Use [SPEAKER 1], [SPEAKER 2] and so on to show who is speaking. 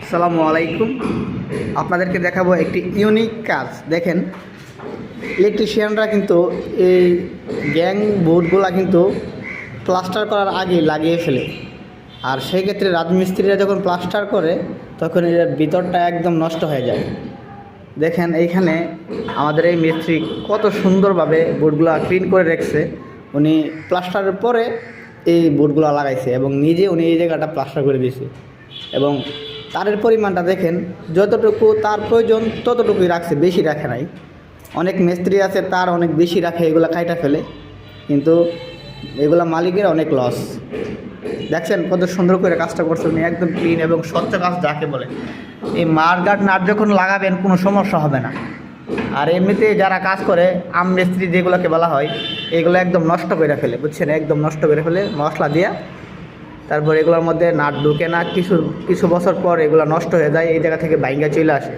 [SPEAKER 1] আসসালামু আলাইকুম। আপনাদেরকে দেখাবো একটি ইউনিক কাজ। দেখেন, ইলেকট্রিশিয়ানরা কিন্তু এই গ্যাং বোর্ডগুলা কিন্তু প্লাস্টার করার আগে লাগিয়ে ফেলে। আর সেই ক্ষেত্রে রাজমিস্ত্রিরা যখন প্লাস্টার করে তখন এর ভিতরটা একদম নষ্ট হয়ে যায়। দেখেন এইখানে আমাদের এই মিস্ত্রি কত সুন্দরভাবে বোর্ডগুলো ক্লিন করে রেখেছে। উনি প্লাস্টারের পরে এই বোর্ডগুলো লাগাইছে এবং নিজে উনি এই জায়গাটা প্লাস্টার করে দিয়েছে। এবং তারের পরিমাণটা দেখেন, যতটুকু তার প্রয়োজন ততটুকুই রাখছে, বেশি রাখে নাই। অনেক মিস্ত্রি আছে তার অনেক বেশি রাখে, এগুলো কাইটা ফেলে, কিন্তু এগুলা মালিকের অনেক লস। দেখছেন কত সুন্দর করে কাজটা করছে উনি, একদম ক্লিন এবং স্বচ্ছ কাজ যাকে বলে। এই মার্গার্ড নাট যখন লাগাবেন কোনো সমস্যা হবে না। আর এমনিতে যারা কাজ করে আম মিস্ত্রি যেগুলোকে বলা হয়, এগুলো একদম নষ্ট করে ফেলে, বুঝছেন, একদম নষ্ট করে ফেলে মশলা দিয়া। তারপর এগুলোর মধ্যে নাট ঢুকে না, কিছু বছর পর এগুলো নষ্ট হয়ে যায়, এই জায়গা থেকে ভাইঙ্গা চলে আসে।